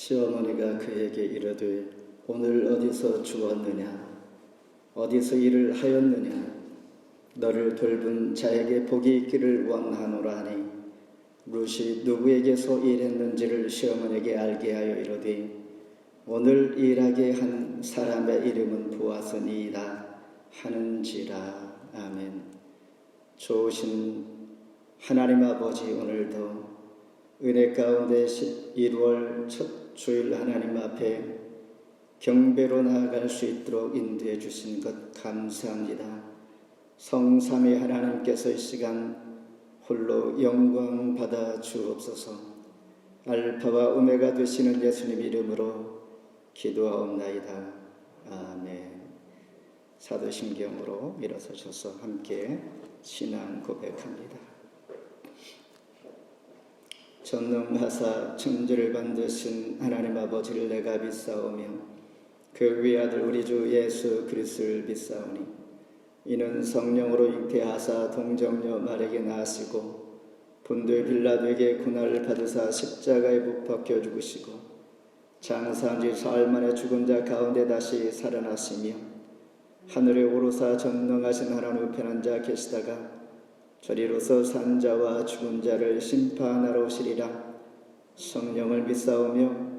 시어머니가 그에게 이르되 오늘 어디서 주웠느냐 어디서 일을 하였느냐 너를 돌본 자에게 복이 있기를 원하노라 하니 룻이 누구에게서 일했는지를 시어머니에게 알게 하여 이르되 오늘 일하게 한 사람의 이름은 보아스니이다 하는지라. 아멘. 좋으신 하나님 아버지, 오늘도 은혜 가운데 11월 첫 주일 하나님 앞에 경배로 나아갈 수 있도록 인도해 주신 것 감사합니다. 성삼위 하나님께서 이 시간 홀로 영광 받아 주옵소서. 알파와 오메가 되시는 예수님 이름으로 기도하옵나이다. 아멘. 사도신경으로 일어서셔서 함께 신앙 고백합니다. 전능하사 천지를 만드신 하나님 아버지를 내가 믿사오며 그 위아들 우리 주 예수 그리스도를 믿사오니 이는 성령으로 잉태하사 동정녀 마리아에게 나시고 본토 빌라도에게 고난을 받으사 십자가에 못 박혀 죽으시고 장사한 지 사흘 만에 죽은 자 가운데 다시 살아나시며 하늘에 오르사 전능하신 하나님 우편한 자 계시다가 저리로서 산 자와 죽은 자를 심판하러 오시리라. 성령을 믿사오며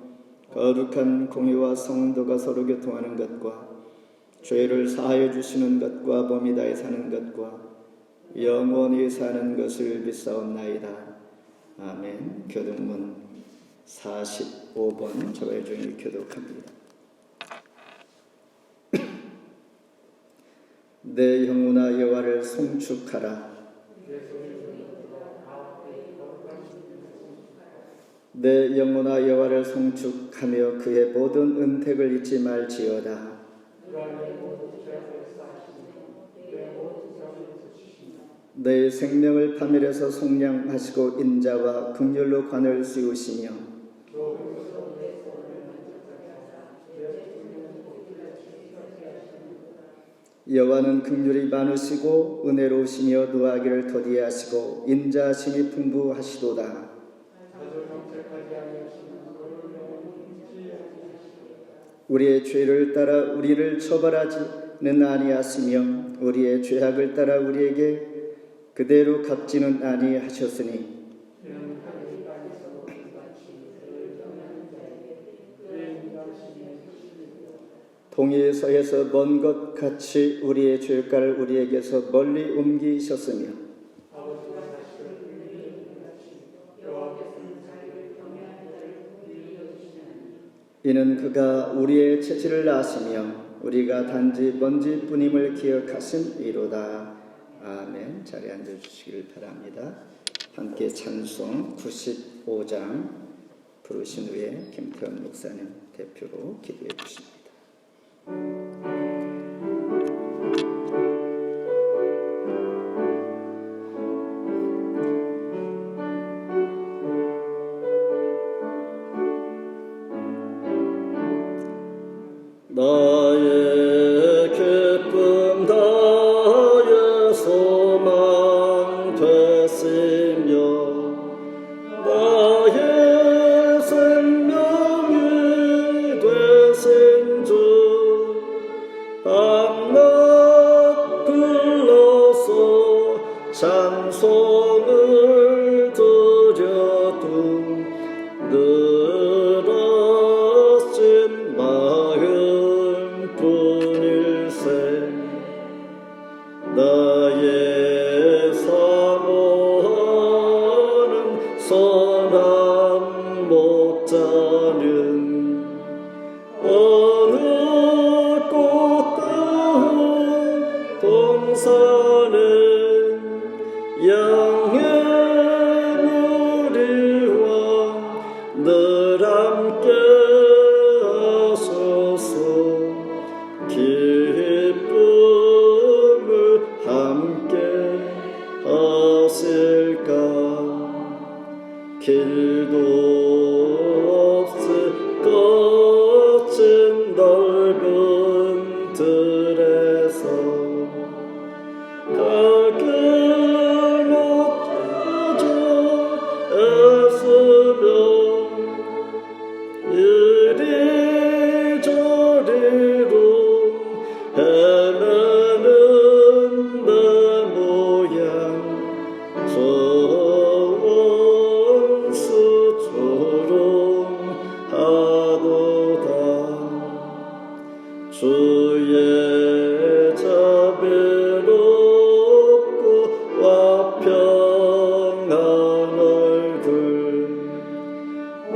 거룩한 공의와 성도가 서로 교통하는 것과 죄를 사하여 주시는 것과 범이 다해 사는 것과 영원히 사는 것을 믿사옵나이다. 아멘. 교독문 45번 저의 종이 교독합니다. 내 영혼아 여호와를 송축하라. 내 영혼아 여호와를 송축하며 그의 모든 은택을 잊지 말지어다. 내 생명을 파멸해서 속량하시고 인자와 긍휼로 관을 씌우시며 여호와는 긍휼이 많으시고 은혜로우시며 노하기를 더디하시고 인자하심이 풍부하시도다. 우리의 죄를 따라 우리를 처벌하지는 아니하시며 우리의 죄악을 따라 우리에게 그대로 갚지는 아니하셨으니 동에서에서 먼 것 같이 우리의 죄가를 우리에게서 멀리 옮기셨으며 이는 그가 우리의 체질을 아시며 우리가 단지 먼지뿐임을 기억하심이로다. 아멘. 자리에 앉아주시길 바랍니다. 함께 찬송 95장 부르신 후에 김태원 목사님 대표로 기도해 주십니다. 나의 기쁨 나의 소망 되시며 나의 생명이 되신 주 밤낮 불러서 찬송을 드려도 늘어진 마음뿐일세. 나의 사모하는 선한 목자는 어느 꽃다운 동산에 양의 무리와 늘 함께 하소서. 기쁨을 함께 하실까. 길도 없을 거친 넓은 들에서 가길 못 찾아 애쓰며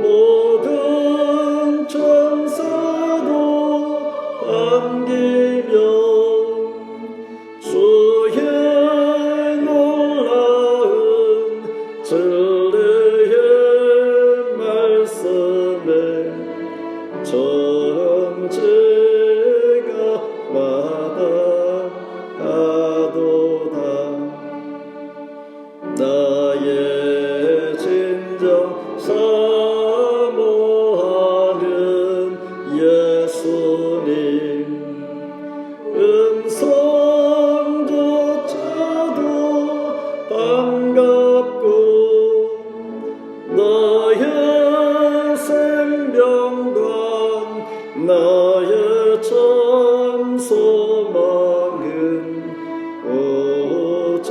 모든 천사도 반기며 주의 놀라운 진리의 말씀에 전제가 마다하도다. 나의 진정 사모하는 예수님, 음성조차도 반갑고 나의 생명과 나의 참 소망은 오직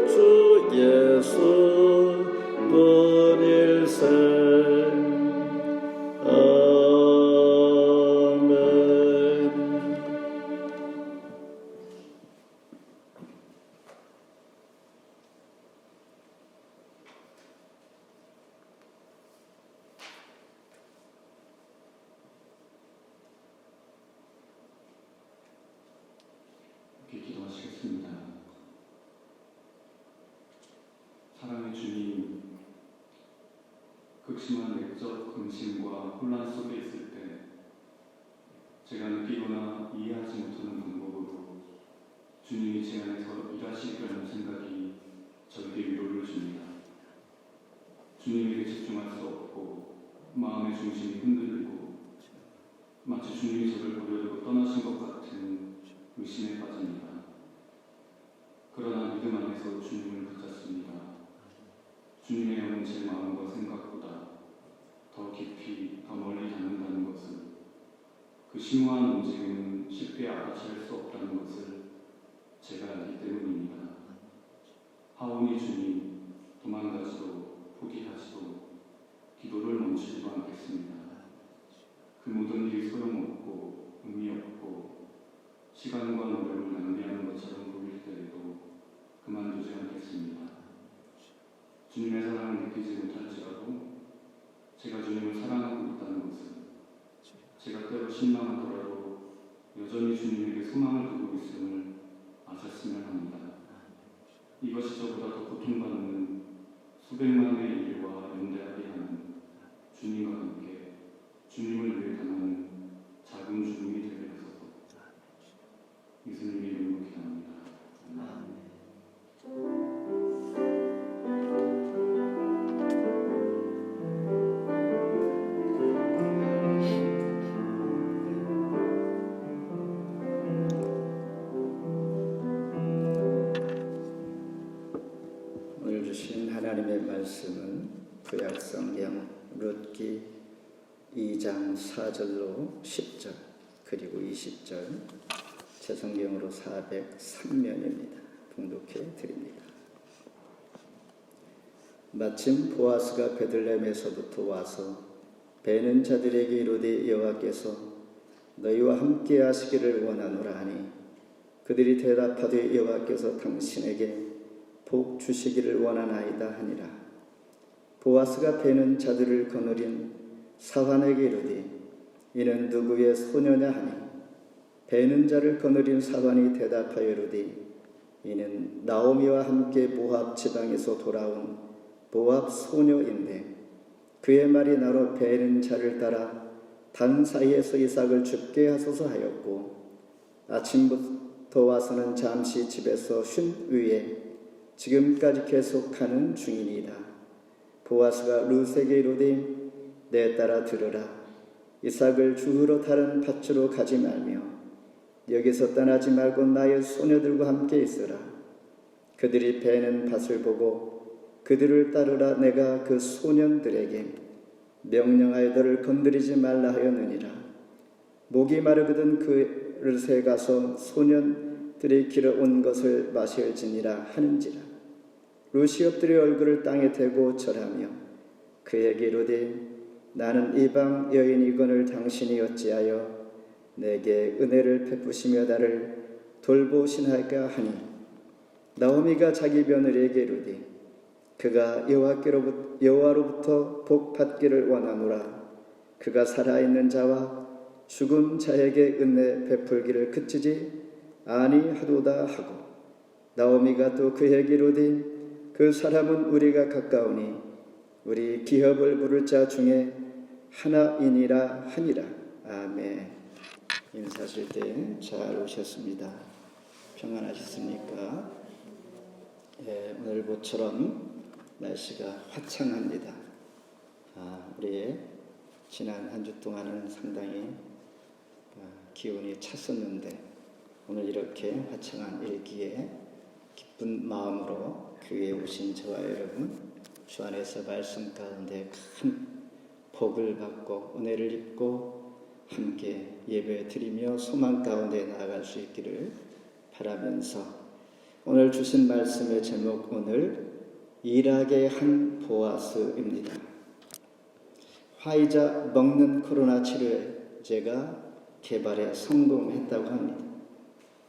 주 예수뿐일세. 아멘. 기도하시겠습니다. 사랑의 주님, 극심한 내적 근심과 혼란 속에 있을 때 제가 느끼거나 이해하지 못하는 방법으로 주님이 제 안에서 일하시리라는 생각이 저에게 위로를 줍니다. 주님에게 집중할 수 없고 마음의 중심이 흔들리고 마치 주님이 저를 버려두고 떠나신 것 같은 의심에 빠집니다. 그러나 믿음 안에서 주님을 붙잡습니다. 주님의 영은 제 마음과 생각보다 더 깊이, 더 멀리 닿는다는 것을, 그 심오한 움직임은 쉽게 알아챌 수 없다는 것을 제가 알기 때문입니다. 하오니 주님, 도망가지도 포기하지도 기도를 멈추지도 않겠습니다. 그 모든 일이 소용없고 의미 없고 시간과 노력을 낭비하는 것처럼 보일 때에도 그만두지 않겠습니다. 주님의 사랑을 느끼지 못할지라도 제가 주님을 사랑하고 있다는 것을, 제가 때로 실망하더라도 여전히 주님에게 소망을 두고 있음을 아셨으면 합니다. 이것이 저보다 더 고통받는 수백만의 일과 연대하게 하는 주님과 함께 주님을 위해 당하는 작은 주님이 되게 하소서. 예수님의 이름으로 기도합니다. 아멘. 오늘 주신 하나님의 말씀은 구약성경 룻기 2장 4절로 10절 그리고 20절 제 성경으로 403면입니다. 봉독해 드립니다. 마침 보아스가 베들레헴에서부터 와서 베는 자들에게 이르되 여호와께서 너희와 함께 하시기를 원하노라 하니 그들이 대답하되 여호와께서 당신에게 복 주시기를 원하나이다 하니라. 보아스가 베는 자들을 거느린 사환에게 이르되 이는 누구의 소녀냐 하니 베는 자를 거느린 사환이 대답하여 이르되 이는 나오미와 함께 모압 지방에서 돌아온 모압 소녀인데 그의 말이 나로 베는 자를 따라 단 사이에서 이삭을 죽게 하소서 하였고 아침부터 와서는 잠시 집에서 쉰 후에 지금까지 계속하는 중이니이다. 보아스가 룻에게 이르되 내 딸아 들으라. 이삭을 주우러 다른 밭으로 가지 말며 여기서 떠나지 말고 나의 소녀들과 함께 있으라. 그들이 베는 밭을 보고 그들을 따르라. 내가 그 소년들에게 명령하여 너를 건드리지 말라 하였느니라. 목이 마르거든 그릇에 가서 소년들이 길어온 것을 마실지니라 하는지라. 룻이 엎드려 얼굴을 땅에 대고 절하며 그에게 이르되 나는 이방 여인이거늘 당신이 어찌하여 내게 은혜를 베푸시며 나를 돌보시나이까 하니 나오미가 자기 며느리에게 이르되 그가 여호와로부터 복 받기를 원하노라. 그가 살아있는 자와 죽은 자에게 은혜 베풀기를 그치지 아니하도다 하고, 나오미가 또 그에게 이르되 그 사람은 우리가 가까우니 우리 기업을 부를 자 중에 하나이니라 하니라. 아멘. 인사하실 때 잘 오셨습니다. 평안하셨습니까? 오늘 모처럼 날씨가 화창합니다. 우리 지난 한 주 동안은 상당히 기온이 찼었는데 오늘 이렇게 화창한 일기에 기쁜 마음으로 교회에 오신 저와 여러분, 주 안에서 말씀 가운데 큰 복을 받고 은혜를 입고 함께 예배 드리며 소망 가운데 나아갈 수 있기를 바라면서, 오늘 주신 말씀의 제목, 오늘 일하게 한 보아스입니다. 화이자 먹는 코로나 치료제가 개발에 성공했다고 합니다.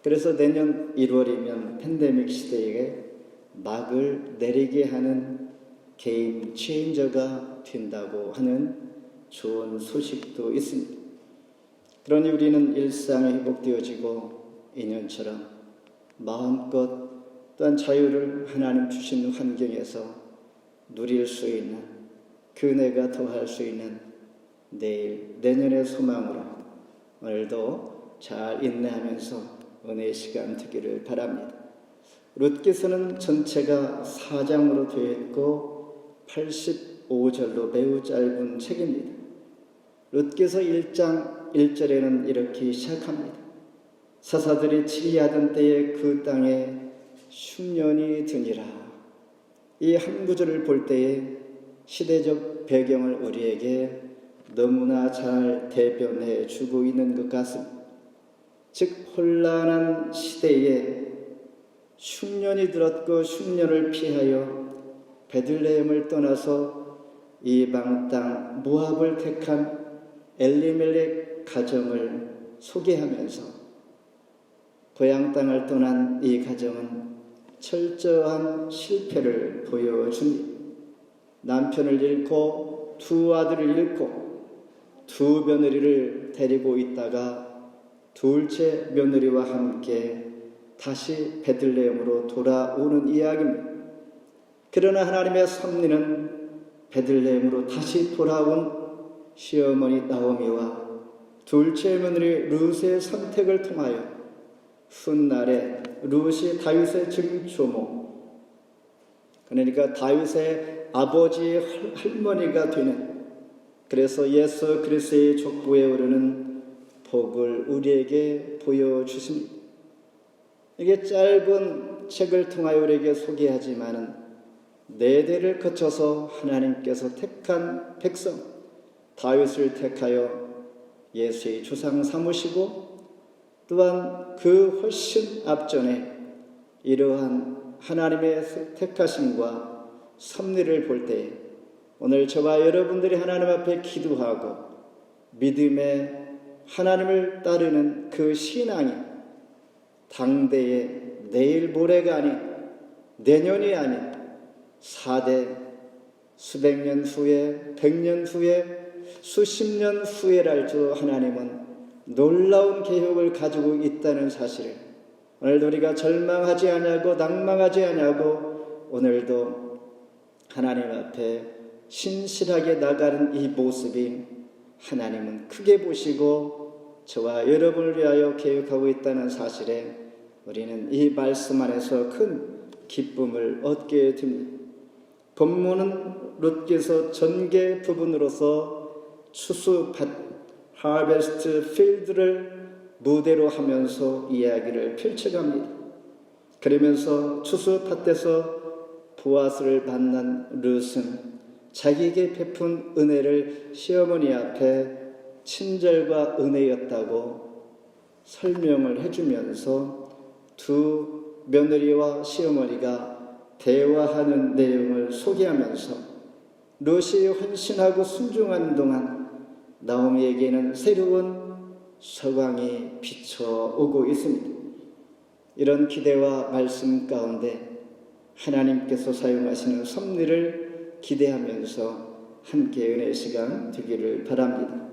그래서 내년 1월이면 팬데믹 시대에 막을 내리게 하는 게임 체인저가 된다고 하는 좋은 소식도 있습니다. 그러니 우리는 일상이 회복되어지고 인연처럼 마음껏 또한 자유를 하나님 주신 환경에서 누릴 수 있는, 그 은혜가 더할 수 있는 내일, 내년의 소망으로 오늘도 잘 인내하면서 은혜의 시간 되기를 바랍니다. 룻기서는 전체가 4장으로 되어 있고 85절로 매우 짧은 책입니다. 룻기서 1장 1절에는 이렇게 시작합니다. 사사들이 치리하던 때에 그 땅에 흉년이 드니라. 이 한 구절을 볼 때에 시대적 배경을 우리에게 너무나 잘 대변해 주고 있는 것 같습니다. 즉 혼란한 시대에 흉년이 들었고 흉년을 피하여 베들레헴을 떠나서 이방 땅 모압을 택한 엘리멜렉 가정을 소개하면서 고향 땅을 떠난 이 가정은 철저한 실패를 보여줍니다. 남편을 잃고 두 아들을 잃고 두 며느리를 데리고 있다가 둘째 며느리와 함께 다시 베들레헴으로 돌아오는 이야기입니다. 그러나 하나님의 섭리는 베들레헴으로 다시 돌아온 시어머니 나오미와 둘째 며느리 룻의 선택을 통하여 훗날에 룻이 다윗의 증조모, 그러니까 다윗의 아버지의 할머니가 되는, 그래서 예수 그리스도의 족보에 오르는 복을 우리에게 보여주십니다. 이게 짧은 책을 통하여 우리에게 소개하지만은 4대를 거쳐서 하나님께서 택한 백성 다윗을 택하여 예수의 조상 삼으시고, 또한 그 훨씬 앞전에 이러한 하나님의 택하심과 섭리를 볼 때 오늘 저와 여러분들이 하나님 앞에 기도하고 믿음의 하나님을 따르는 그 신앙이 당대의 내일 모레가 아닌, 내년이 아닌 4대, 수백 년 후에, 100년 후에, 수십 년 후에랄지도 하나님은 놀라운 계획을 가지고 있다는 사실을 오늘도 우리가 절망하지 아니하고 낭망하지 아니하고 오늘도 하나님 앞에 신실하게 나가는 이 모습이 하나님은 크게 보시고 저와 여러분을 위하여 계획하고 있다는 사실에 우리는 이 말씀 안에서 큰 기쁨을 얻게 됩니다. 본문은 룻기서 전개 부분으로서 추수밭, 하베스트 필드를 무대로 하면서 이야기를 펼쳐갑니다. 그러면서 추수밭에서 보아스를 만난 룻은 자기에게 베푼 은혜를 시어머니 앞에 친절과 은혜였다고 설명을 해주면서 두 며느리와 시어머니가 대화하는 내용을 소개하면서 룻이 헌신하고 순종하는 동안 나오미에게는 새로운 서광이 비춰오고 있습니다. 이런 기대와 말씀 가운데 하나님께서 사용하시는 섭리를 기대하면서 함께 은혜 시간 되기를 바랍니다.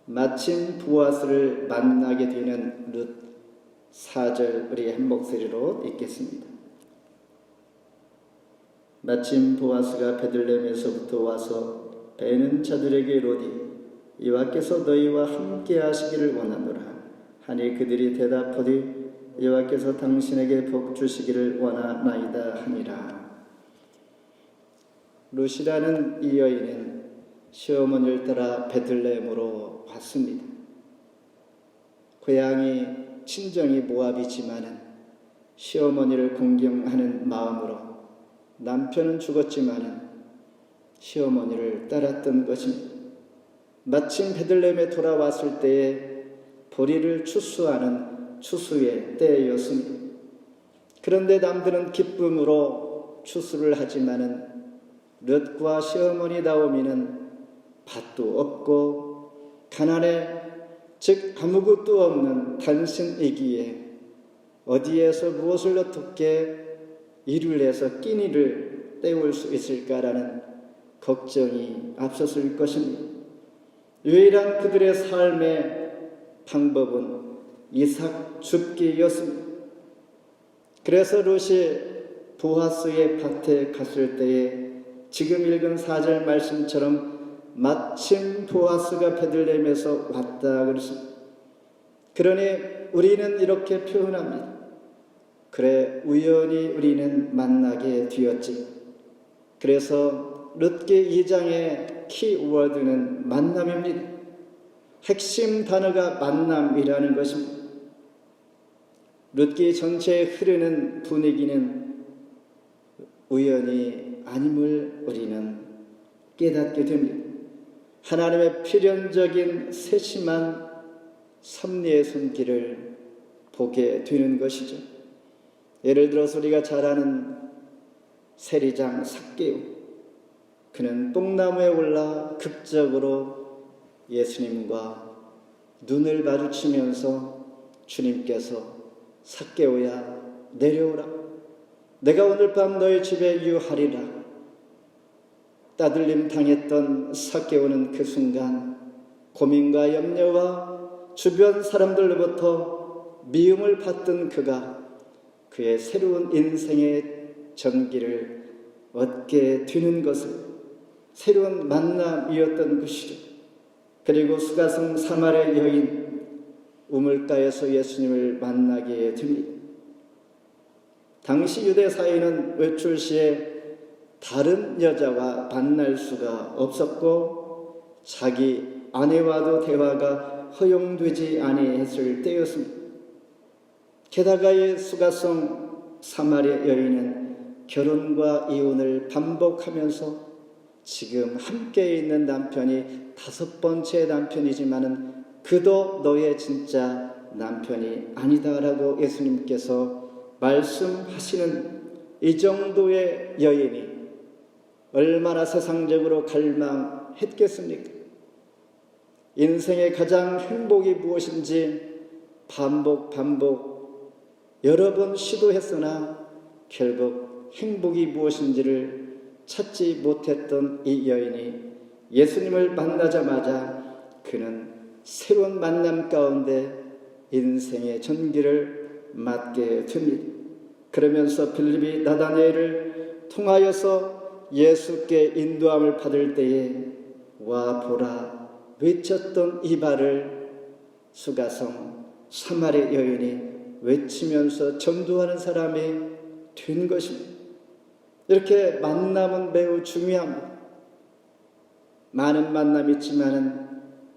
마침 보아스를 만나게 되는 룻 4절 우리 한 목소리로 읽겠습니다. 마침 보아스가 베들레헴에서부터 와서 배는 자들에게 이르되 여호와께서 너희와 함께 하시기를 원하노라 하니 그들이 대답하되 여호와께서 당신에게 복 주시기를 원하나이다 하니라. 룻이라는 이 여인은 시어머니를 따라 베들레헴으로 왔습니다. 고향이 친정이 모압이지만은 시어머니를 공경하는 마음으로 남편은 죽었지만은 시어머니를 따랐던 것입니다. 마침 베들레헴에 돌아왔을 때에 보리를 추수하는 추수의 때였습니다. 그런데 남들은 기쁨으로 추수를 하지만은 룻과 시어머니 나오미는 밭도 없고 가난해 즉 아무것도 없는 단신이기에 어디에서 무엇을 어떻게 일을 해서 끼니를 때울 수 있을까라는 걱정이 앞섰을 것입니다. 유일한 그들의 삶의 방법은 이삭 줍기였습니다. 그래서 룻이 보아스의 밭에 갔을 때에 지금 읽은 4절 말씀처럼 마침 보아스가 베들레헴에서 왔다 그랬습니다. 그러니 우리는 이렇게 표현합니다. 그래 우연히 우리는 만나게 되었지. 그래서 룻기 2장의 키워드는 만남입니다. 핵심 단어가 만남이라는 것입니다. 룻기 전체에 흐르는 분위기는 우연이 아님을 우리는 깨닫게 됩니다. 하나님의 필연적인 세심한 섭리의 손길을 보게 되는 것이죠. 예를 들어서 우리가 잘 아는 세리장 삭개오, 그는 뽕나무에 올라 극적으로 예수님과 눈을 마주치면서 주님께서 삭개오야 내려오라, 내가 오늘 밤 너희 집에 유하리라. 따돌림 당했던 삭개오는 그 순간 고민과 염려와 주변 사람들로부터 미움을 받던 그가 그의 새로운 인생의 전기를 얻게 되는 것을 새로운 만남이었던 것이죠. 그리고 수가성 사마리아 여인 우물가에서 예수님을 만나게 됩니다. 당시 유대 사회는 외출 시에 다른 여자와 만날 수가 없었고 자기 아내와도 대화가 허용되지 아니했을 때였습니다. 게다가 이 수가성 사마리아 여인은 결혼과 이혼을 반복하면서 지금 함께 있는 남편이 5번째 남편이지만은 그도 너의 진짜 남편이 아니다라고 예수님께서 말씀하시는 이 정도의 여인이 얼마나 세상적으로 갈망했겠습니까? 인생의 가장 행복이 무엇인지 반복 여러 번 시도했으나 결국 행복이 무엇인지를 찾지 못했던 이 여인이 예수님을 만나자마자 그는 새로운 만남 가운데 인생의 전기를 맞게 됩니다. 그러면서 빌립이 나다나엘을 통하여서 예수께 인도함을 받을 때에 와 보라 외쳤던 이 말을 수가성 사마리아 여인이 외치면서 전도하는 사람이 된 것입니다. 이렇게 만남은 매우 중요합니다. 많은 만남이 있지만은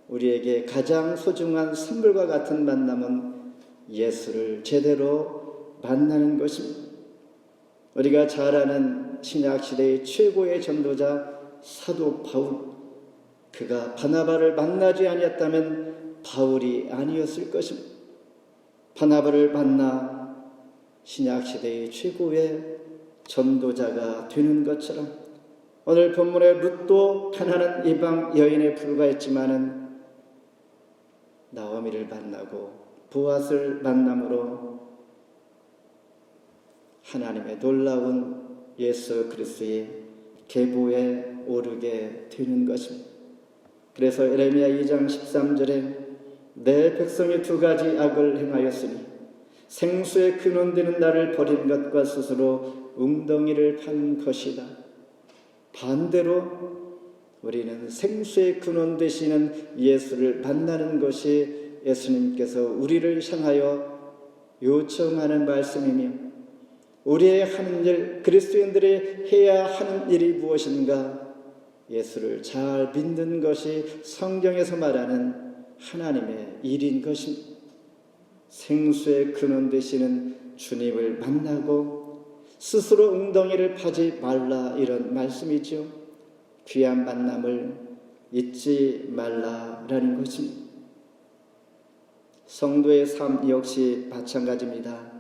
우리에게 가장 소중한 선물과 같은 만남은 예수를 제대로 만나는 것입니다. 우리가 잘 아는 신약시대의 최고의 전도자 사도 바울, 그가 바나바를 만나지 아니었다면 바울이 아니었을 것입니다. 바나바를 만나 신약시대의 최고의 전도자가 되는 것처럼 오늘 본문의 룻도 가난한 이방 여인에 불과했지만은 나오미를 만나고 보아스를 만남으로 하나님의 놀라운 예수 그리스도의 계보에 오르게 되는 것입니다. 그래서 에레미야 2장 13절에 내 백성이 두 가지 악을 행하였으니 생수의 근원되는 나를 버린 것과 스스로 웅덩이를 판 것이다. 반대로 우리는 생수의 근원 되시는 예수를 만나는 것이 예수님께서 우리를 향하여 요청하는 말씀이며, 우리의 하는 일, 그리스도인들이 해야 하는 일이 무엇인가? 예수를 잘 믿는 것이 성경에서 말하는 하나님의 일인 것입니다. 생수의 근원 되시는 주님을 만나고 스스로 웅덩이를 파지 말라, 이런 말씀이죠. 귀한 만남을 잊지 말라라는 것입니다. 성도의 삶 역시 마찬가지입니다.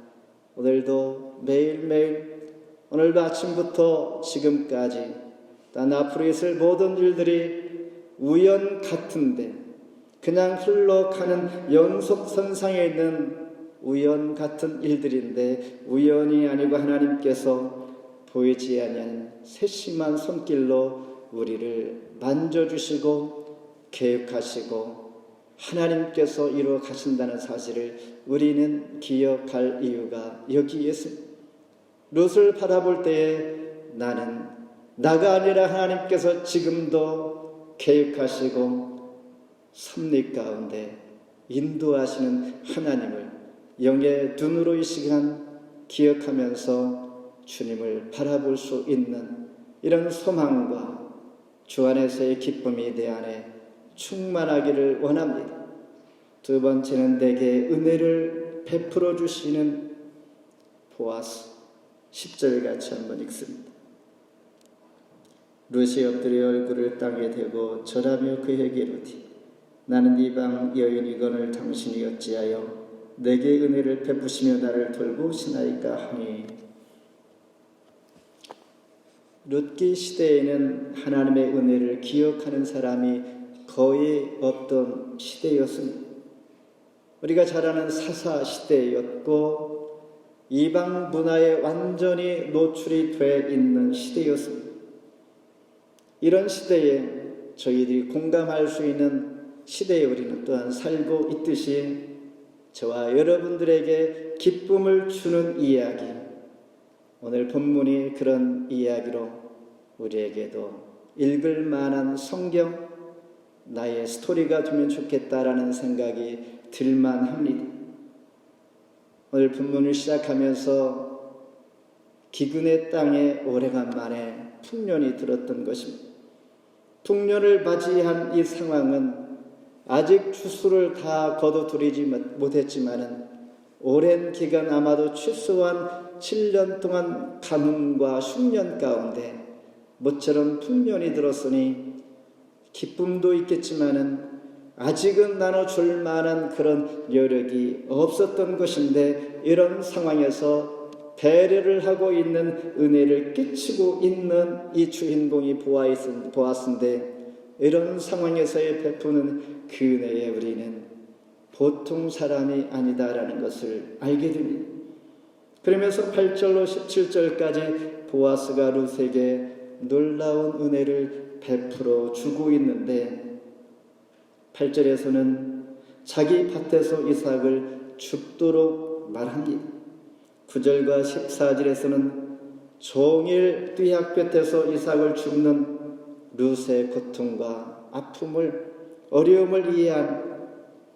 오늘도 매일매일, 오늘도 아침부터 지금까지 단 앞으로 있을 모든 일들이 우연 같은데, 그냥 흘러가는 연속선상에 있는 우연 같은 일들인데, 우연이 아니고 하나님께서 보이지 아니하는 세심한 손길로 우리를 만져주시고 계획하시고 하나님께서 이루어 가신다는 사실을 우리는 기억할 이유가 여기에 있습니다. 룻을 바라볼 때에 나는 나가 아니라 하나님께서 지금도 계획하시고 섭리 가운데 인도하시는 하나님을 영의 눈으로 이 시간 기억하면서 주님을 바라볼 수 있는 이런 소망과 주 안에서의 기쁨이 내 안에 충만하기를 원합니다. 두 번째는 내게 은혜를 베풀어 주시는 보아스. 10절 같이 한번 읽습니다. 룻이 엎드려 얼굴을 땅에 대고 절하며 그에게 이르되 나는 이방 여인이거늘 당신이 어찌하여 내게 은혜를 베푸시며 나를 돌보시나이까 하니. 룻기 시대에는 하나님의 은혜를 기억하는 사람이 거의 없던 시대였습니다. 우리가 잘 아는 사사 시대였고 이방 문화에 완전히 노출이 돼 있는 시대였습니다. 이런 시대에 저희들이 공감할 수 있는 시대에 우리는 또한 살고 있듯이 저와 여러분들에게 기쁨을 주는 이야기, 오늘 본문이 그런 이야기로 우리에게도 읽을 만한 성경, 나의 스토리가 되면 좋겠다라는 생각이 들만합니다. 오늘 본문을 시작하면서 기근의 땅에 오래간만에 풍년이 들었던 것입니다. 풍년을 맞이한 이 상황은 아직 추수를 다 거두드리지 못했지만은 오랜 기간, 아마도 최소한 7년 동안 가뭄과 흉년 가운데 모처럼 풍년이 들었으니 기쁨도 있겠지만은 아직은 나눠줄 만한 그런 여력이 없었던 것인데, 이런 상황에서 배려를 하고 있는, 은혜를 끼치고 있는 이 주인공이 보았는데, 이런 상황에서의 베푸는 그 은혜에 우리는 보통 사람이 아니다라는 것을 알게 됩니다. 그러면서 8절로 17절까지 보아스가 룻에게 놀라운 은혜를 베풀어 주고 있는데, 8절에서는 자기 밭에서 이삭을 죽도록 말합니다. 9절과 14절에서는 종일 띠약볕에서 이삭을 줍는 룻의 고통과 아픔을, 어려움을 이해한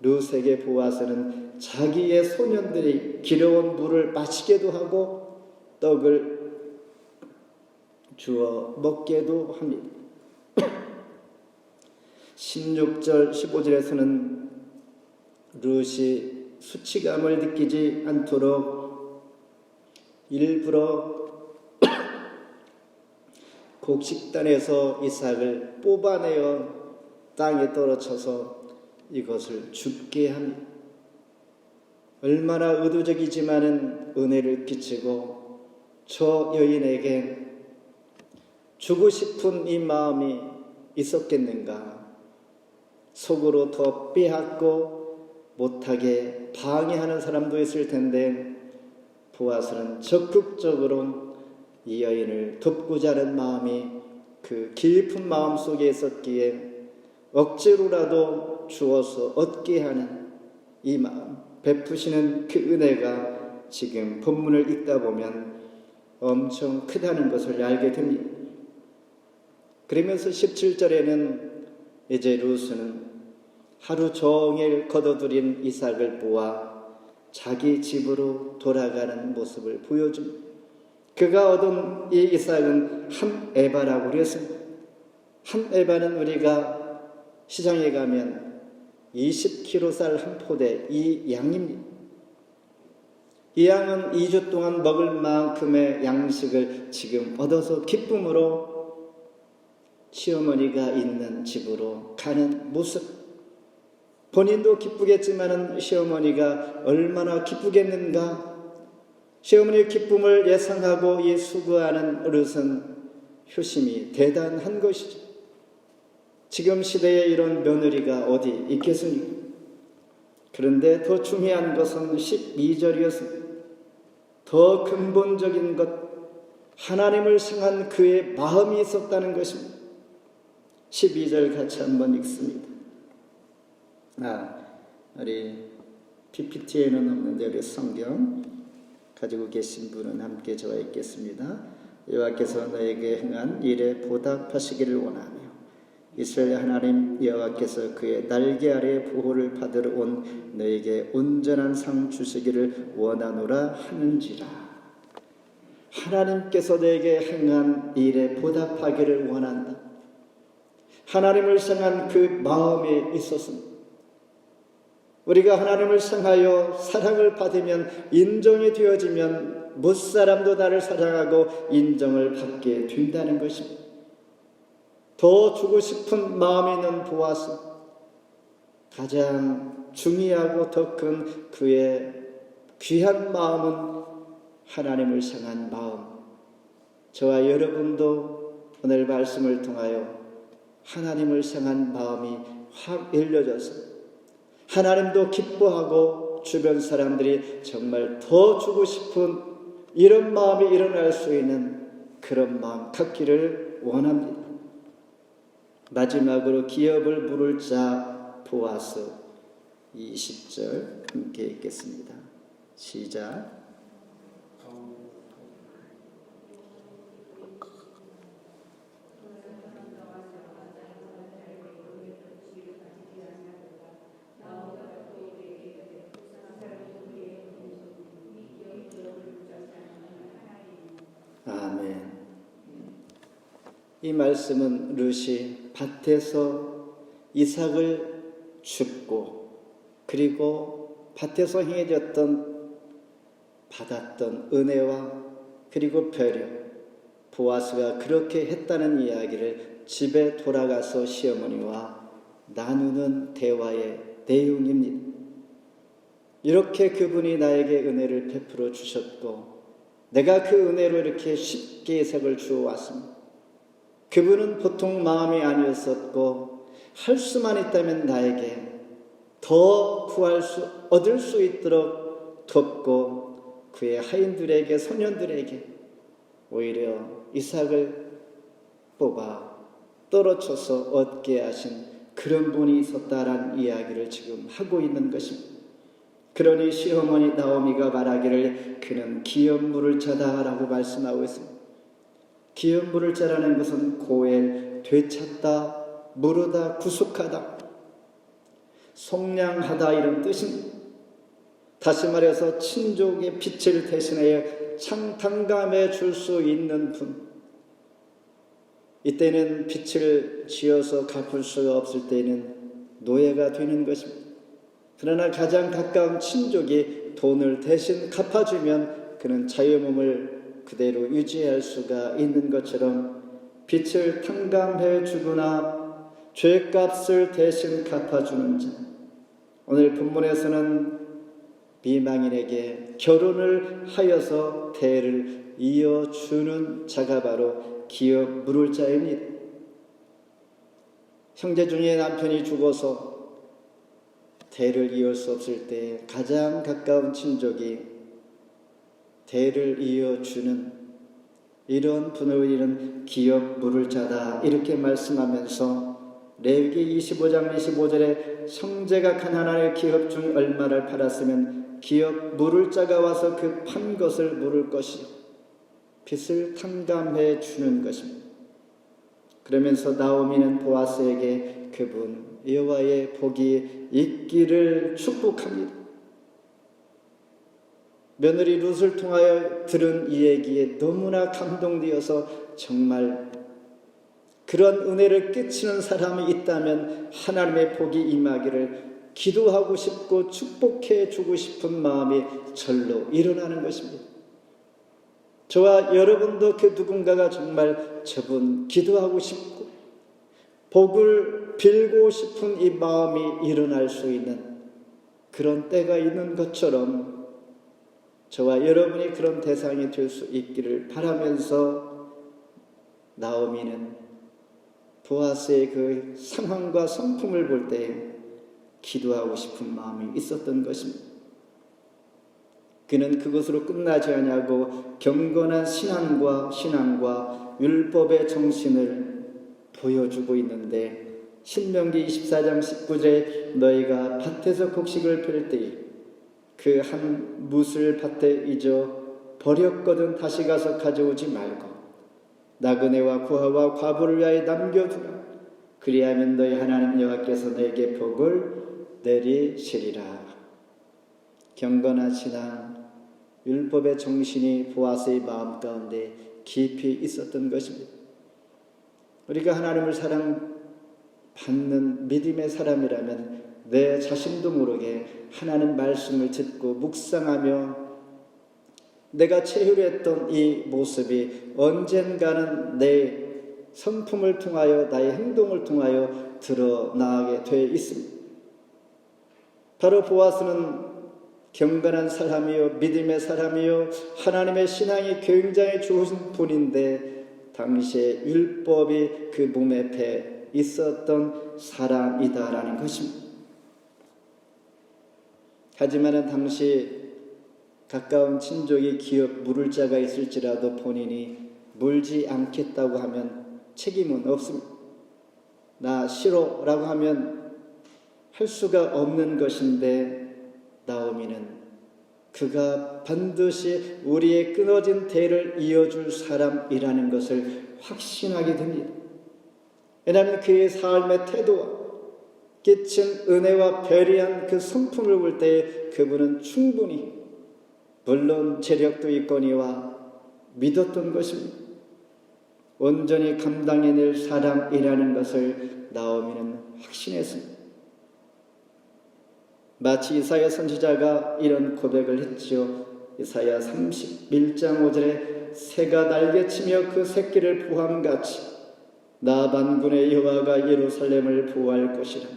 룻에게 보아서는 자기의 소년들이 길어온 물을 마시게도 하고 떡을 주어 먹게도 합니다. 16절 15절에서는 룻이 수치감을 느끼지 않도록 일부러 곡식단에서 이삭을 뽑아내어 땅에 떨어져서 이것을 죽게 합니다. 얼마나 의도적이지만은 은혜를 끼치고 저 여인에게 주고 싶은 이 마음이 있었겠는가. 속으로 더 빼앗고 못하게 방해하는 사람도 있을 텐데, 보아스는 적극적으로 이 여인을 돕고자 하는 마음이 그 깊은 마음 속에 있었기에 억지로라도 주어서 얻게 하는 이 마음, 베푸시는 그 은혜가 지금 본문을 읽다 보면 엄청 크다는 것을 알게 됩니다. 그러면서 17절에는 이제 룻은 하루 종일 거둬들인 이삭을 보아 자기 집으로 돌아가는 모습을 보여줍니다. 그가 얻은 이 이삭은 한 에바라고 그랬습니다. 한 에바는 우리가 시장에 가면 20kg 쌀 한 포대, 이 양입니다. 이 양은 2주 동안 먹을 만큼의 양식을 지금 얻어서 기쁨으로 시어머니가 있는 집으로 가는 모습. 본인도 기쁘겠지만은 시어머니가 얼마나 기쁘겠는가. 시어머니의 기쁨을 예상하고 이 수고하는 룻은 효심이 대단한 것이죠. 지금 시대에 이런 며느리가 어디 있겠습니까? 그런데 더 중요한 것은 12절이었습니다. 더 근본적인 것, 하나님을 향한 그의 마음이 있었다는 것입니다. 12절 같이 한번 읽습니다. 우리 PPT에는 없는데 우리 성경 가지고 계신 분은 함께 저와 읽겠습니다. 여호와께서 너에게 행한 일에 보답하시기를 원하며 이스라엘 하나님 여호와께서 그의 날개 아래 보호를 받으러 온 너에게 온전한 상 주시기를 원하노라 하는지라. 하나님께서 너에게 행한 일에 보답하기를 원한다. 하나님을 향한 그 마음에 있었습니다. 우리가 하나님을 향하여 사랑을 받으면, 인정이 되어지면 무사람도 나를 사랑하고 인정을 받게 된다는 것입니다. 더 주고 싶은 마음이 있는 보아스, 가장 중요하고 더 큰 그의 귀한 마음은 하나님을 향한 마음. 저와 여러분도 오늘 말씀을 통하여 하나님을 향한 마음이 확 열려져서 하나님도 기뻐하고 주변 사람들이 정말 더 주고 싶은 이런 마음이 일어날 수 있는 그런 마음 갖기를 원합니다. 마지막으로 기업을 물을 자 보아스 20절 함께 읽겠습니다. 시작. 아멘. 이 말씀은 룻이 밭에서 이삭을 줍고 그리고 밭에서 받았던 은혜와 그리고 배려, 보아스가 그렇게 했다는 이야기를 집에 돌아가서 시어머니와 나누는 대화의 내용입니다. 이렇게 그분이 나에게 은혜를 베풀어 주셨고 내가 그 은혜로 이렇게 쉽게 이삭을 주어왔습니다. 그분은 보통 마음이 아니었었고 할 수만 있다면 나에게 더 얻을 수 있도록 돕고 그의 하인들에게, 소년들에게 오히려 이삭을 뽑아 떨어쳐서 얻게 하신 그런 분이 있었다라는 이야기를 지금 하고 있는 것입니다. 그러니 시어머니 나오미가 말하기를 그는 기업 물을 자다라고 말씀하고 있습니다. 기업 물을 자라는 것은 고엘, 되찾다, 물으다, 구속하다, 속량하다 이런 뜻입니다. 다시 말해서 친족의 빛을 대신하여 창당감해 줄 수 있는 분. 이때는 빛을 지어서 갚을 수가 없을 때는 노예가 되는 것입니다. 그러나 가장 가까운 친족이 돈을 대신 갚아주면 그는 자유 몸을 그대로 유지할 수가 있는 것처럼 빛을 탕감해 주거나 죄값을 대신 갚아주는 자. 오늘 본문에서는 비망인에게 결혼을 하여서 대를 이어주는 자가 바로 기업 물을 자입니다. 형제 중에 남편이 죽어서 대를 이을 수 없을 때 가장 가까운 친족이 대를 이어주는 이런 분을 우리는 기업 물을 자다 이렇게 말씀하면서 레위기 25장 25절에 형제가 가난할 기업 중 얼마를 팔았으면 기업 물을 자가 와서 그 판 것을 물을 것이요 빚을 탕감해 주는 것입니다. 그러면서 나오미는 보아스에게 그분 여호와의 복이 있기를 축복합니다. 며느리 룻을 통하여 들은 이 얘기에 너무나 감동되어서 정말 그런 은혜를 끼치는 사람이 있다면 하나님의 복이 임하기를 기도하고 싶고 축복해 주고 싶은 마음이 절로 일어나는 것입니다. 저와 여러분도 그 누군가가 정말 저분 기도하고 싶고 복을 빌고 싶은 이 마음이 일어날 수 있는 그런 때가 있는 것처럼 저와 여러분이 그런 대상이 될 수 있기를 바라면서 나오미는 보아스의 그 상황과 성품을 볼 때 기도하고 싶은 마음이 있었던 것입니다. 그는 그것으로 끝나지 아니하고 경건한 신앙과 율법의 정신을 보여주고 있는데 신명기 24장 19절에 너희가 밭에서 곡식을 펼 때에 그 한 뭇을 밭에 잊어 버렸거든 다시 가서 가져오지 말고 나그네와 고아와 과부를 위하여 남겨두라. 그리하면 너희 하나님 여호와께서 너에게 복을 내리시리라. 경건한 신앙, 율법의 정신이 보아스의 마음 가운데 깊이 있었던 것입니다. 우리가 하나님을 사랑받는 믿음의 사람이라면 내 자신도 모르게 하나님 말씀을 듣고 묵상하며 내가 체휼했던 이 모습이 언젠가는 내 성품을 통하여 나의 행동을 통하여 드러나게 돼 있습니다. 바로 보아스는 경건한 사람이요 믿음의 사람이요 하나님의 신앙이 굉장히 좋은 분인데 당시에 율법이 그 몸에 배 있었던 사람이다라는 것입니다. 하지만 당시 가까운 친족이 기업 물을 자가 있을지라도 본인이 물지 않겠다고 하면 책임은 없습니다. 나 싫어라고 하면 할 수가 없는 것인데 나오미는 그가 반드시 우리의 끊어진 대를 이어줄 사람이라는 것을 확신하게 됩니다. 왜냐하면 그의 삶의 태도와 끼친 은혜와 배려한 그 성품을 볼 때 그분은 충분히 물론 재력도 있거니와 믿었던 것입니다. 온전히 감당해낼 사람이라는 것을 나오미는 확신했습니다. 마치 이사야 선지자가 이런 고백을 했지요. 이사야 31장 5절에 새가 날개치며 그 새끼를 보함같이 나 만군의 여호와가 예루살렘을 보호할 것이라.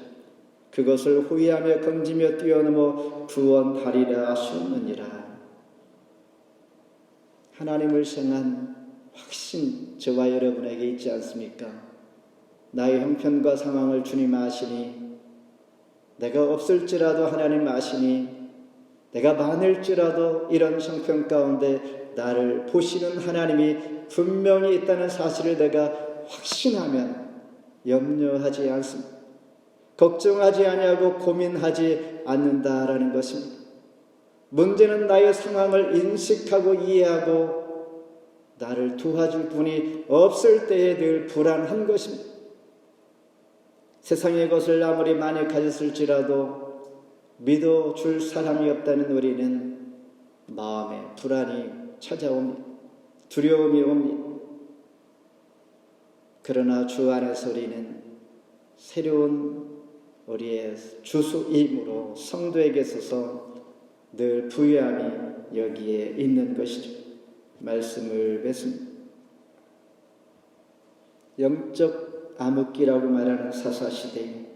그것을 호위하며 건지며 뛰어넘어 구원하리라 하셨느니라. 하나님을 향한 확신 저와 여러분에게 있지 않습니까? 나의 형편과 상황을 주님 아시니 내가 없을지라도 하나님 아시니 내가 많을지라도 이런 형편 가운데 나를 보시는 하나님이 분명히 있다는 사실을 내가 확신하면 염려하지 않습니다. 걱정하지 아니하고 고민하지 않는다라는 것입니다. 문제는 나의 상황을 인식하고 이해하고 나를 도와줄 분이 없을 때에 늘 불안한 것입니다. 세상의 것을 아무리 많이 가졌을지라도 믿어줄 사람이 없다는 우리는 마음에 불안이 찾아옵니다. 두려움이 옵니다. 그러나 주 안에서 우리는 새로운 우리의 주수임으로 성도에게 있어서 늘 부유함이 여기에 있는 것이죠. 말씀을 뵙습니다. 영적 암흑기라고 말하는 사사시대에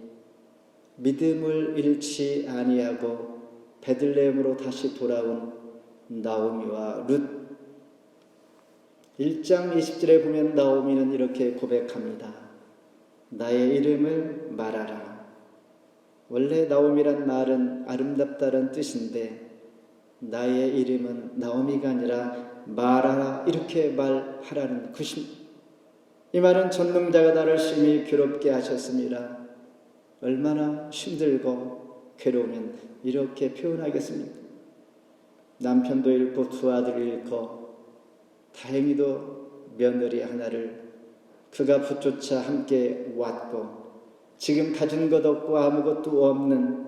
믿음을 잃지 아니하고 베들레헴으로 다시 돌아온 나오미와 룻 1장 20절에 보면 나오미는 이렇게 고백합니다. 나의 이름을 말하라. 원래 나오미란 말은 아름답다는 뜻인데 나의 이름은 나오미가 아니라 말하라 이렇게 말하라는 것입니다. 이 말은 전능자가 나를 심히 괴롭게 하셨습니다. 얼마나 힘들고 괴로우면 이렇게 표현하겠습니까? 남편도 잃고 두 아들을 잃고 다행히도 며느리 하나를 그가 붙조차 함께 왔고 지금 가진 것 없고 아무것도 없는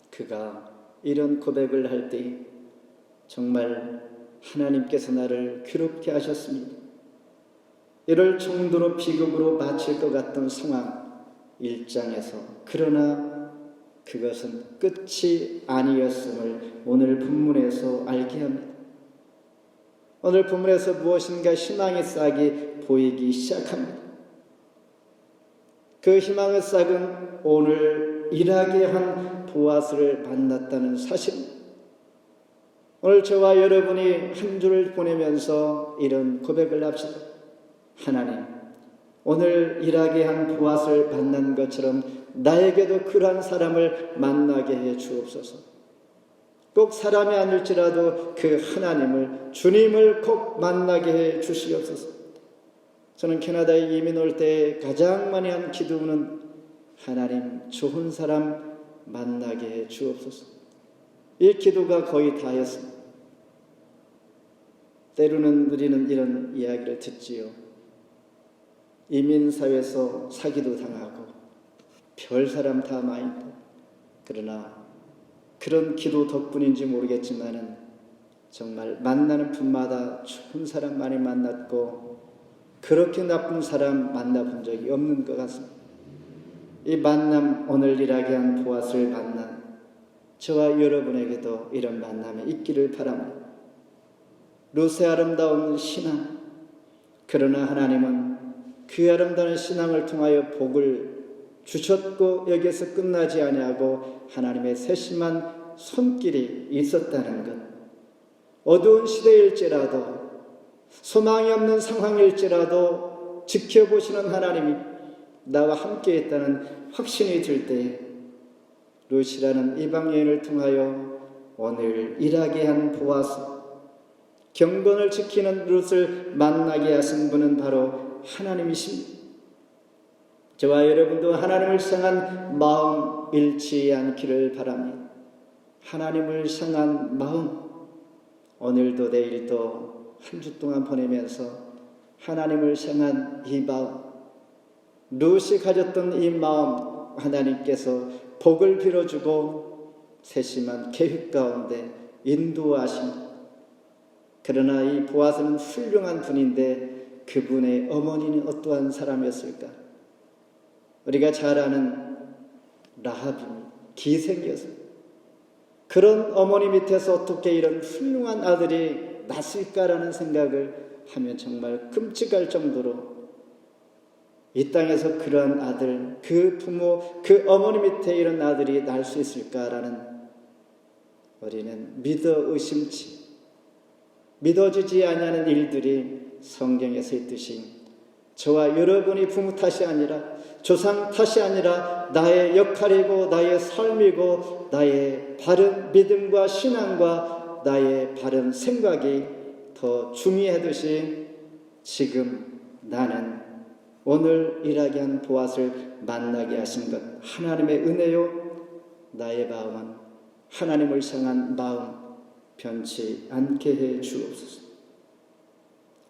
그가 이런 고백을 할 때 정말 하나님께서 나를 괴롭게 하셨습니다. 이럴 정도로 비극으로 마칠 것 같던 상황 일장에서 그러나 그것은 끝이 아니었음을 오늘 본문에서 알게 합니다. 오늘 본문에서 무엇인가 희망의 싹이 보이기 시작합니다. 그 희망의 싹은 오늘 일하게 한 보아스를 만났다는 사실입니다. 오늘 저와 여러분이 한 주를 보내면서 이런 고백을 합시다. 하나님, 오늘 일하게 한 보아스를 만난 것처럼 나에게도 그러한 사람을 만나게 해 주옵소서. 꼭 사람이 아닐지라도 그 하나님을, 주님을 꼭 만나게 해 주시옵소서. 저는 캐나다에 이민 올 때 가장 많이 한 기도는 하나님, 좋은 사람 만나게 해 주옵소서. 이 기도가 거의 다였습니다. 때로는 우리는 이런 이야기를 듣지요. 이민사회에서 사기도 당하고 별 사람 다 많이 있다. 그러나 그런 기도 덕분인지 모르겠지만은 정말 만나는 분마다 좋은 사람 많이 만났고 그렇게 나쁜 사람 만나본 적이 없는 것 같습니다. 이 만남, 오늘 일하게 한 보아스를 만난 저와 여러분에게도 이런 만남이 있기를 바랍니다. 룻의 아름다운 신앙, 그러나 하나님은 그 아름다운 신앙을 통하여 복을 주셨고 여기에서 끝나지 아니하고 하나님의 세심한 손길이 있었다는 것. 어두운 시대일지라도 소망이 없는 상황일지라도 지켜보시는 하나님이 나와 함께 있다는 확신이 들 때에 룻이라는 이방 여인을 통하여 오늘 일하게 한 보아스, 경건을 지키는 룻을 만나게 하신 분은 바로 하나님이십니다. 저와 여러분도 하나님을 향한 마음 잃지 않기를 바랍니다. 하나님을 향한 마음, 오늘도 내일도 한 주 동안 보내면서 하나님을 향한 이 마음, 룻이 가졌던 이 마음, 하나님께서 복을 빌어주고 세심한 계획 가운데 인도하십니다. 그러나 이 보아스는 훌륭한 분인데 그분의 어머니는 어떠한 사람이었을까? 우리가 잘 아는 라합입니다. 기생이었습니다. 그런 어머니 밑에서 어떻게 이런 훌륭한 아들이 났을까라는 생각을 하면 정말 끔찍할 정도로 이 땅에서 그러한 아들, 그 부모, 그 어머니 밑에 이런 아들이 날 수 있을까라는 우리는 믿어 의심치, 믿어지지 아니하는 일들이 성경에서 있듯이 저와 여러분이 부모 탓이 아니라 조상 탓이 아니라 나의 역할이고 나의 삶이고 나의 바른 믿음과 신앙과 나의 바른 생각이 더 중요하듯이 지금 나는 오늘 일하게 한 보아스를 만나게 하신 것 하나님의 은혜요. 나의 마음은 하나님을 향한 마음 변치 않게 해 주옵소서.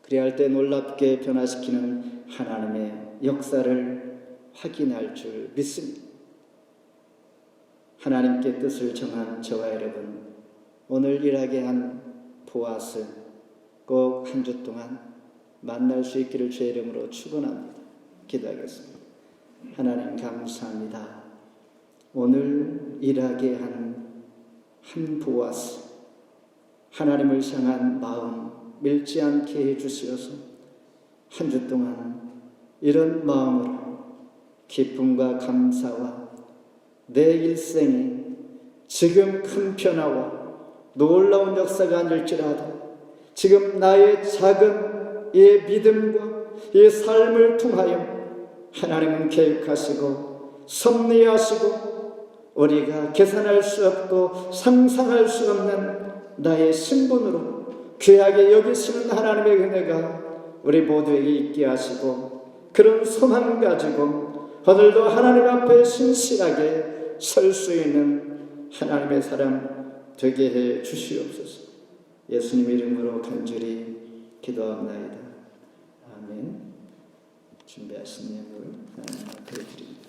그래야 할 때 놀랍게 변화시키는 하나님의 역사를 확인할 줄 믿습니다. 하나님께 뜻을 정한 저와 여러분, 오늘 일하게 한 보아스 꼭 한 주 동안 만날 수 있기를 주의 이름으로 축원합니다. 기도하겠습니다. 하나님 감사합니다. 오늘 일하게 한 보아스, 하나님을 향한 마음 밀지 않게 해주시어서 한 주 동안 이런 마음으로 기쁨과 감사와 내 일생이 지금 큰 변화와 놀라운 역사가 아닐지라도 지금 나의 작은 이 믿음과 이 삶을 통하여 하나님은 계획하시고 섭리하시고 우리가 계산할 수 없고 상상할 수 없는 나의 신분으로 귀하게 여기시는 하나님의 은혜가 우리 모두에게 있게 하시고 그런 소망 가지고 오늘도 하나님 앞에 신실하게 설 수 있는 하나님의 사람 되게 해 주시옵소서. 예수님 이름으로 간절히 기도합나이다. 아멘. 준비하신 예물 하나님 앞에 드립니다.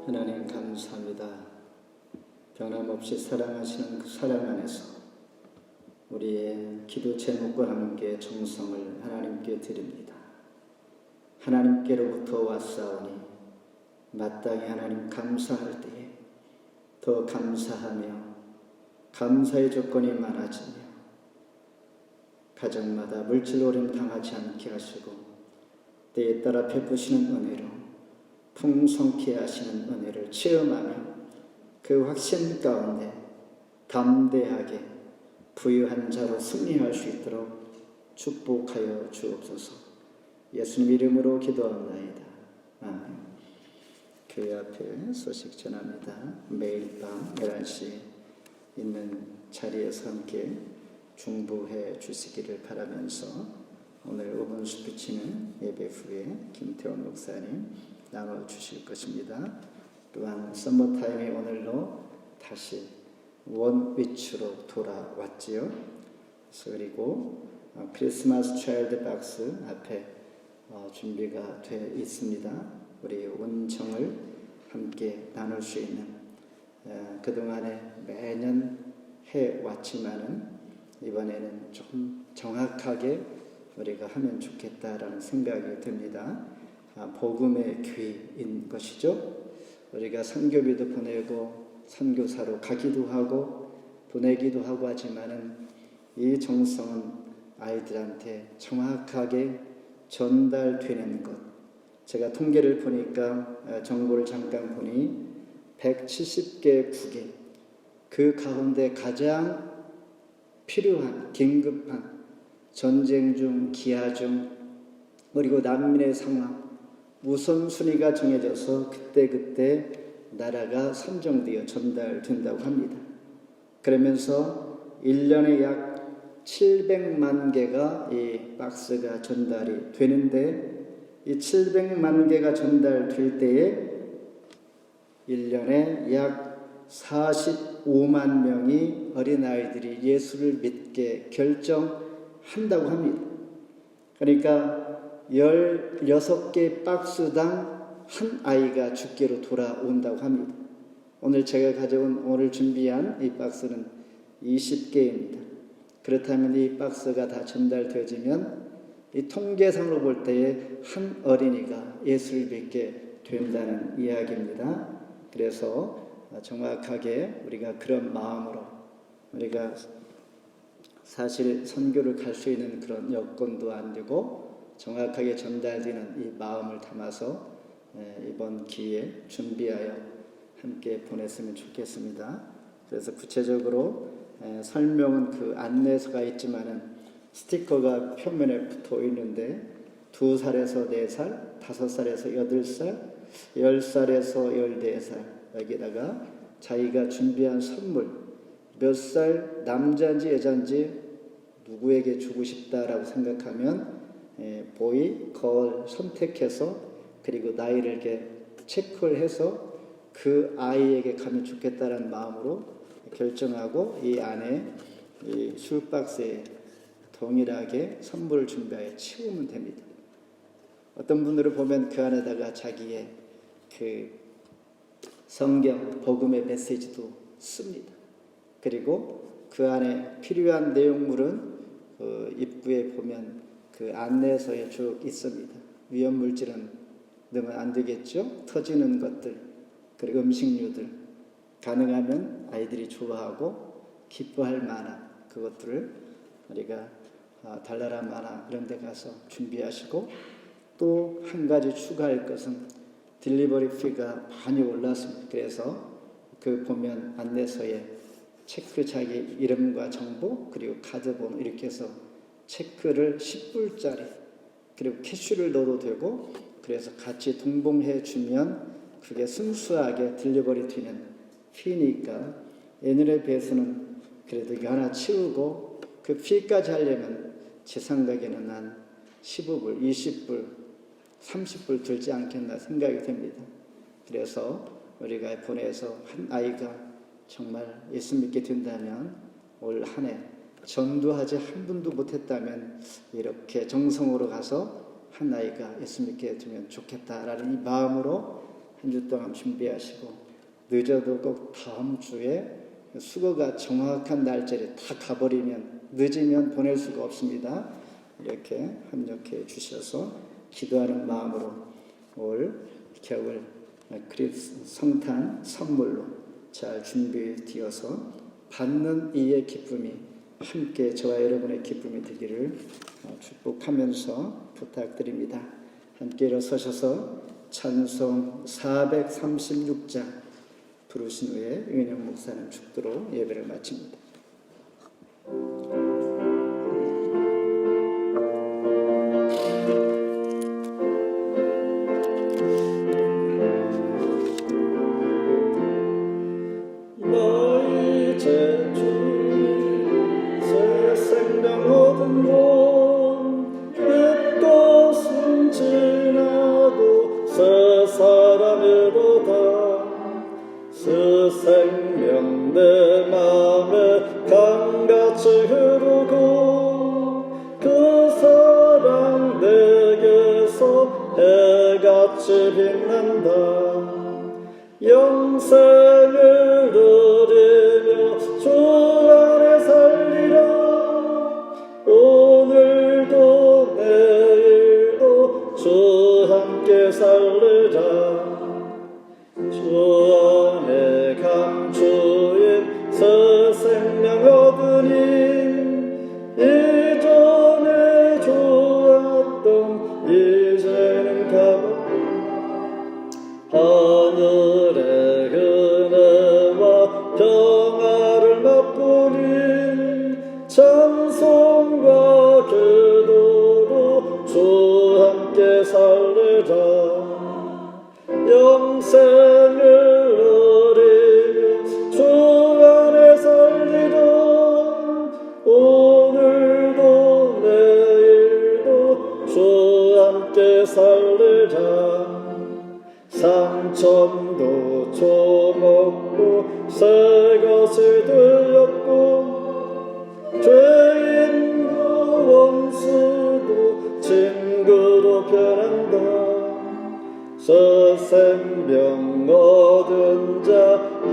하나님 감사합니다. 변함없이 사랑하시는 그 사랑 안에서 우리의 기도 제목과 함께 정성을 하나님께 드립니다. 하나님께로부터 왔사오니 마땅히 하나님 감사할 때에 더 감사하며 감사의 조건이 많아지며 가정마다 물질 어려움 당하지 않게 하시고 때에 따라 베푸시는 은혜로 풍성케 하시는 은혜를 체험하며 그 확신 가운데 담대하게 부유한 자로 승리할 수 있도록 축복하여 주옵소서. 예수님 이름으로 기도합나이다. 아멘. 교회 앞에 소식 전합니다. 매일 밤 11시 있는 자리에서 함께 중보해 주시기를 바라면서 오늘 5분 스피치는 예배 후에 김태원 목사님 나눠주실 것입니다. 또한 썸머타임이 오늘로 다시 원위치로 돌아왔지요. 그리고 크리스마스 차일드 박스 앞에 준비가 되어 있습니다. 우리 온정을 함께 나눌 수 있는 그동안에 매년 해왔지만은 이번에는 좀 정확하게 우리가 하면 좋겠다라는 생각이 듭니다. 복음의 귀인 것이죠. 우리가 선교비도 보내고 선교사로 가기도 하고 보내기도 하고 하지만은 이 정성은 아이들한테 정확하게 전달되는 것. 제가 통계를 보니까 정보를 잠깐 보니 170개 국에 그 가운데 가장 필요한 긴급한 전쟁 중 기아 중 그리고 난민의 상황 우선순위가 정해져서 그때그때 나라가 선정되어 전달된다고 합니다. 그러면서 1년에 약 700만 개가 이 박스가 전달이 되는데 이 700만 개가 전달될 때에 1년에 약 45만 명이 어린아이들이 예수를 믿게 결정한다고 합니다. 그러니까 16개 박스당 한 아이가 주께로 돌아온다고 합니다. 오늘 제가 가져온 오늘 준비한 이 박스는 20개입니다. 그렇다면 이 박스가 다 전달되어지면 이 통계상으로 볼 때에 한 어린이가 예수를 믿게 된다는 이야기입니다. 그래서 정확하게 우리가 그런 마음으로 우리가 사실 선교를 갈 수 있는 그런 여건도 안 되고 정확하게 전달되는 이 마음을 담아서 이번 기회에 준비하여 함께 보냈으면 좋겠습니다. 그래서 구체적으로 설명은 그 안내서가 있지만은 스티커가 표면에 붙어 있는데 2살에서 4살, 5살에서 8살, 10살에서 14살 여기다가 자기가 준비한 선물 몇 살 남자인지 여자인지 누구에게 주고 싶다라고 생각하면 보이, 걸 선택해서 그리고 나이를 이렇게 체크를 해서 그 아이에게 가면 좋겠다라는 마음으로 결정하고 이 안에 이 술박스에 동일하게 선물을 준비하여 치우면 됩니다. 어떤 분들을 보면 그 안에다가 자기의 그 성경, 복음의 메시지도 씁니다. 그리고 그 안에 필요한 내용물은 그 입구에 보면 그 안내서에 쭉 있습니다. 위험물질은 넣으면 안 되겠죠. 터지는 것들, 그리고 음식류들, 가능하면 아이들이 좋아하고 기뻐할 만한 그것들을 우리가 달나라 마나 이런 데 가서 준비하시고, 또 한 가지 추가할 것은 딜리버리 피가 많이 올랐습니다. 그래서 그 보면 안내서에 체크, 자기 이름과 정보 그리고 카드 번호 이렇게 해서 체크를 10불짜리 그리고 캐시를 넣어도 되고, 그래서 같이 동봉해 주면 그게 순수하게 딜리버리 튀는 피니까 예년에 비해서는 그래도 이거 하나 치우고 그 피까지 하려면 제 생각에는 한 15불, 20불, 30불 들지 않겠나 생각이 됩니다. 그래서 우리가 보내서 한 아이가 정말 예수 믿게 된다면 올 한 해 전도하지 한 분도 못했다면 이렇게 정성으로 가서 한 아이가 예수 믿게 되면 좋겠다라는 이 마음으로 한 주 동안 준비하시고, 늦어도 꼭 다음 주에 수거가 정확한 날짜에 다 가버리면 늦으면 보낼 수가 없습니다. 이렇게 협력해 주셔서 기도하는 마음으로 올 겨울 성탄 선물로 잘 준비되어서 받는 이의 기쁨이 함께 저와 여러분의 기쁨이 되기를 축복하면서 부탁드립니다. 함께 일어서셔서 찬송 436장 부르신 후에 윤영 목사님 축도로 예배를 마칩니다. 너희 제 주님 새 생명 얻은 몸 끝것은 지나도 새 사람이로다. 새 생명 내 맘에 강같이 흐르고 그 사랑 내게서 해같이 빛난다. 영생을 누리며 주 안에 살리라. 오늘도 내일도 주 함께 살리라. 주 안에 감추인 새 생명 얻으니 이전에 좋았던 이제는 가봐. 하늘의 은혜와 평화를 맛보니 찬송과 기도로 주 함께 살리라. 영생을 누리며 주 안에 살리라. 오늘도 내일도 주 함께 살리라. 상천도 조먹고 새 것이 되었고 죄인도 원수도 친구로 변한다. 새 생명 얻은 자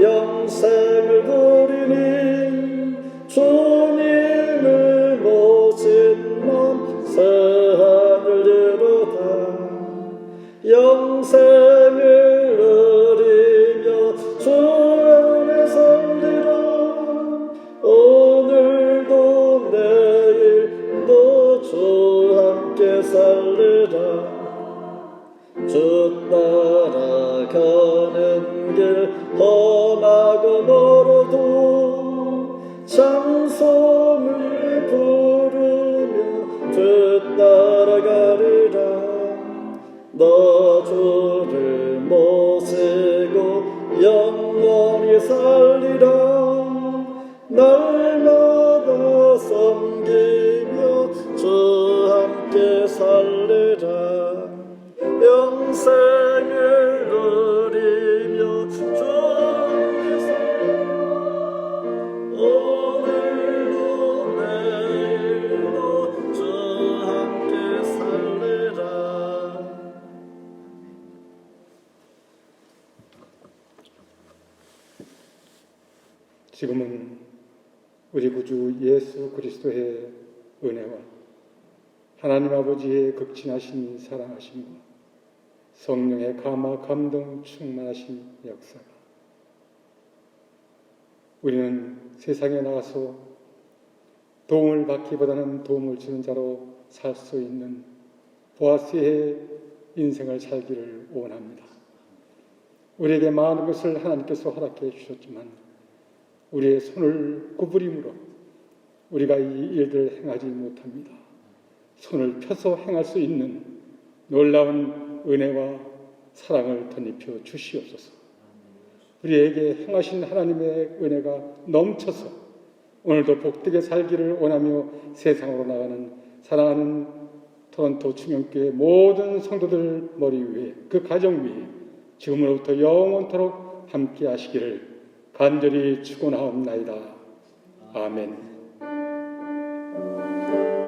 영생을 누리니 주님을 모신 맘 새 하늘 이루다. 영생을 누리며 주 안에 살리라. 오늘도 내일도 주 함께 살리라. 주 따라가는 길 험하고 멀어도 찬송을 부르며 주 따라가리라. 너 주를 모시고 영원히 살리라. 날마다 섬기며 주 함께 살리라. 영생을 누리며 주 함께 살리라. 오늘도 내일도 주 함께 살리라. 지금은 우리 구주 예수 그리스도의 은혜와 하나님 아버지의 극진하신 사랑하심과 성령의 감화 감동 충만하신 역사가 우리는 세상에 나가서 도움을 받기보다는 도움을 주는 자로 살 수 있는 보아스의 인생을 살기를 원합니다. 우리에게 많은 것을 하나님께서 허락해 주셨지만 우리의 손을 구부림으로 우리가 이 일들을 행하지 못합니다. 손을 펴서 행할 수 있는 놀라운 은혜와 사랑을 덧입혀 주시옵소서. 우리에게 행하신 하나님의 은혜가 넘쳐서 오늘도 복되게 살기를 원하며 세상으로 나가는 사랑하는 토론토 충영교회 모든 성도들 머리 위에 그 가정 위에 지금으로부터 영원토록 함께 하시기를 간절히 축원하옵나이다. 아멘.